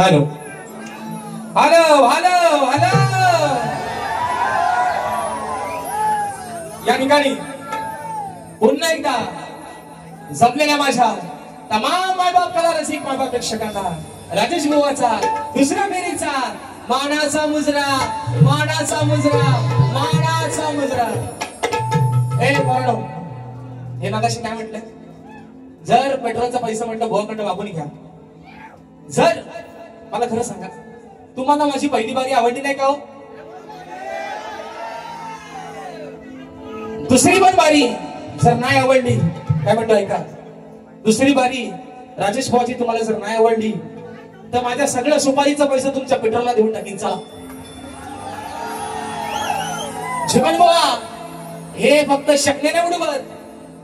Hello hello hello hello. या ठिकाणी पुन्हा एकदा जमलेल्या माझ्या तमाम मायबाप कला रसिक मायबाप प्रेक्षकांना राजेश बुवाचा दुसऱ्या फेरीचा मानाचा मुजरा, मानाचा मुजरा, मानाचा मुजरा. ए बरं, हे मागाशी काय म्हटलं? जर पेट्रोलचा पैसा म्हटलं बुवाकडं वागून घ्या. जर मला खरं सांगा, तुम्हाला माझी पहिली बारी आवडली नाही का हो? दुसरी पण बारी जर नाही आवडली, काय म्हणतो ऐका, दुसरी बारी राजेश भाऊजी तुम्हाला जर नाही आवडली तर माझ्या सगळ्या सुपारीचा पैसा तुमच्या पेट्रोलला देऊन टाकीन. चला जीवन बुवा, हे फक्त शकले नाही उडवत,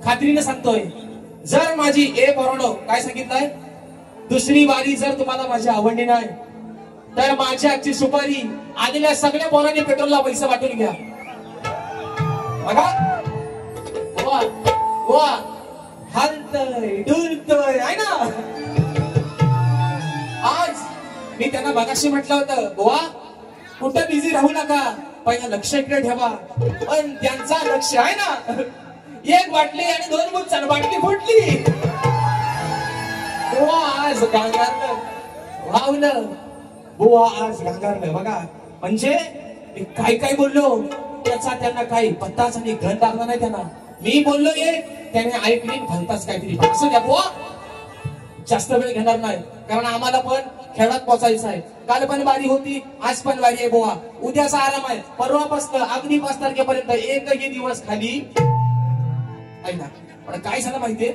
खात्रीने सांगतोय. जर माझी ए बरोडो काय सांगितलंय, दुसरी बारी जर तुम्हाला माझी आवडली नाही तर माझ्या आजची सुपारी आलेल्या सगळ्या पोरांनी पेट्रोलला पैसे वाटून घ्या. बघा बुवा, बुवा हलतय डुलतय आहे ना. आज मी त्यांना मगाशी म्हटलं होतं, बुवा कुठं बिझी राहू नका, पहिला लक्ष इकडे ठेवा. पण त्यांचा लक्ष आहे ना, एक बाटली आणि 2 बुच्चन बाटली फुटली. बुवा आज गांगारलं, वावलं. बुवा आज गांगारलं. बघा म्हणजे मी काय काय बोललो त्याचा त्यांना काही पत्ताच आणि गण लागला नाही. त्यांना मी बोललो एक, त्याने ऐकली भलताच काहीतरी. असं द्या बुवा, जास्त वेळ घेणार नाही, कारण आम्हाला पण खेळात पोचायचं आहे. काल पण बारी होती, आज पण बारी आहे बुवा. उद्याचा आराम आहे, परवापासून अगदी 5 तारखेपर्यंत एकही दिवस खाली ऐका. पण काय झालं माहितीये,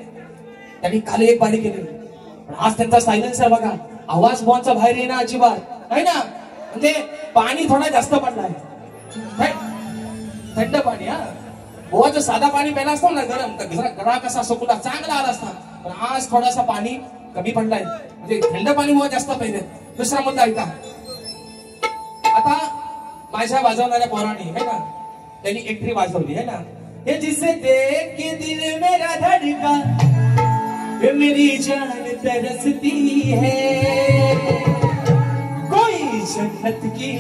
त्यांनी काल एक बारी केली, पण आज त्यांचा सायलेन्स आहे बघा. आवाज बुवांचा बाहेर येणार अजिबात आहे ना. म्हणजे पाणी थोडा जास्त पडलाय, थंड पाणी. हा बुवाचं साधा पाणी प्यायला असतो ना गरम, तर गळा कसा सुकला चांगला आला असता. पण आज थोडासा पाणी कमी पडलाय, म्हणजे थंड पाणी बुवा जास्त पाहिजे. दुसरा मुद्दा ऐका, आता माझ्या वाजवणाऱ्या पोरांनी है ना, त्यांनी एंट्री वाजवली है ना. हे जिसे देख के दिल मेरा धड़का, ये मेरी जान तरसती है, कोई जन्नत की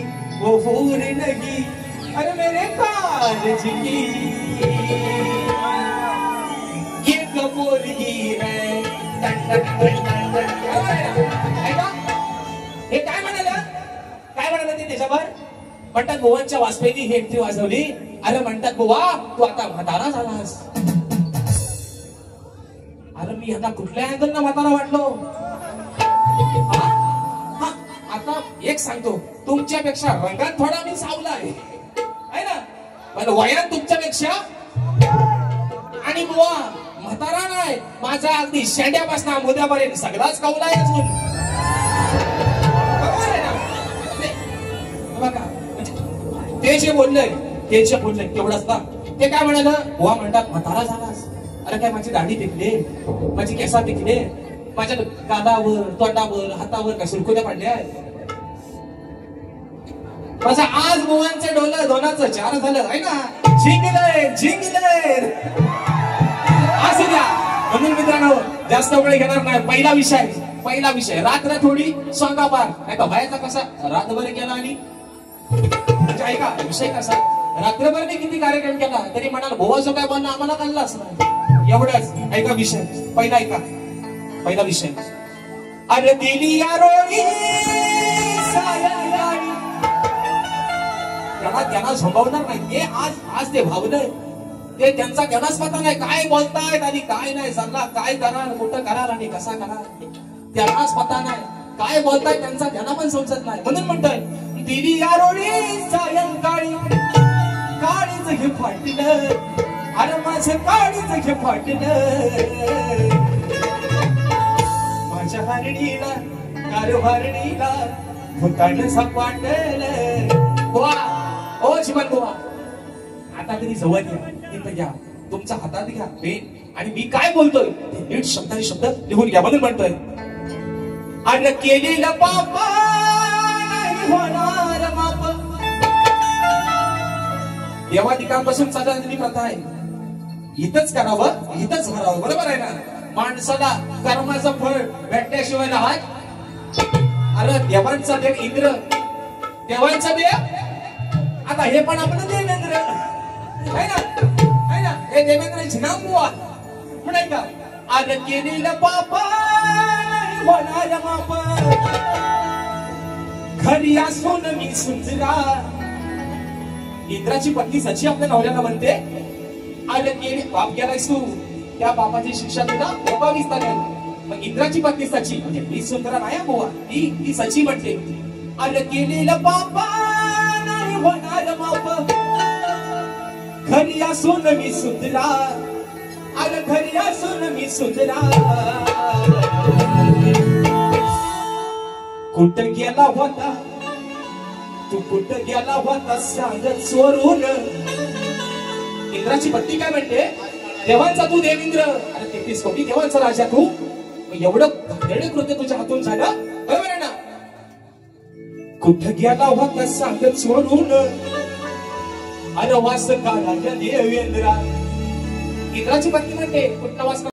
वो हूर नहीं, अरे मेरे कारज की ये कबूलगी है. हे काय म्हणाला, काय म्हणाला ते त्याच्यावर? म्हणतात बुवांच्या वाजपेयीने ही एंट्री वाजवली. अरे म्हणतात बुवा तू आता म्हातारा झालास. अरे मी आता कुठल्या अँगलनं म्हातारा वाटलो? आता एक सांगतो, तुमच्यापेक्षा रंगात थोडा मी सावला आहे ना, पण वयात तुमच्यापेक्षा. आणि बुवा म्हातारा नाही, माझा अगदी शेंड्यापासून मुद्यापर्यंत सगळाच कौला आहे अजून. बरोबर आहे ना? बघा ते जे बोललंय, ते जे बोललंय तेवढंच ना. ते काय म्हणाल, बुवा म्हणतात म्हातारा झालास. अरे काय माझी दाढी पिकले, माझी केसा पिकले, माझ्या गालावर तोंडावर हातावर काय सुरकुत्या पडल्या. माझं आज बुवांचे डोलं दोनाचं 4 झालं आहे ना. झिंगलंय झिंगलंय. असू द्या. म्हणून मित्रांनो जास्त वेळ घेणार नाही. पहिला विषय रात्र थोडी सोंगापार, नाही का व्हायचा कसा रातभर केला. आणि म्हणजे ऐका विषय कसा, रात्रभर मी किती कार्यक्रम केला तरी म्हणाल बुवा जो काय बोलणं आम्हाला कळलाच नाही. एवढंच ऐका विषय. पहिला विषय, अरे दिली यारोळी सायंकाळी. त्यांना झोंबवणार नाही. ते आज ते भावलंय, ते त्यांचा त्यांनाच पता नाही काय बोलतायत आणि काय नाही. सांगा काय कराल, कुठं कराल आणि कसा कराल, त्यांनाच पता नाही. काय बोलताय त्यांचा त्यांना पण समजत नाही. म्हणून म्हणतोय दिली यारोळी सायंकाळी, काळीच हे फाटलं, अरे माझं काळीच हे फाटलं. माझ्या हरणीला कारभारणीला भूतान सापडलं. बुवा ओ जीवन बुवा, आता तरी जवळ घ्या, तिथं घ्या, तुमच्या हातात घ्या पेन, आणि मी काय बोलतोय ते नीट शब्दाने शब्द लिहून घ्या. म्हणून म्हणतोय, अरे केलेलं पाप नाही होणार माप. देवादिकांपासून चालणारी प्रथा आहे, इथंच करावं इथंच भरावं. बरोबर आहे ना? माणसाला कर्माचं फळ भेटल्याशिवाय हात अरे देवांचा देव इंद्र, देवांचा देव. आता हे पण आपण देवेंद्र आहे ना, हे देवेंद्रांचे नाव बुवा म्हणाय का. अरे केलेलं पापा होणार माप, घरी असून मी सुंदरा. इंद्राची पत्नी सची आपल्या नवऱ्याला म्हणते, अरे केली पाप केलायस तू, त्या पापाची शिक्षा तुला भोगावीच लागेल. मग इंद्राची पत्नी सची म्हणजे मी सुंदरा नाही बुवा, ती सची म्हणते, अरे केलेलं पापा नाही होणार माप, घरी असून मी सुंदरा. अरे घरी असून मी सुंदरा. कुठं गेला होता तू, कुठं गेला होता सांगत चोरून. इंद्राची पत्नी काय म्हणते, देवांचा तू देवेंद्र, अरे 33 कोटी देवांचा राजा तू, एवढं घाणेरडे कृत्य तुझ्या हातून झालं, बरोबर आहे ना. कुठं गेला होता सांगत चोरून, अरे वास काढा देवेंद्रा. इंद्राची पत्नी म्हणते कुठं वास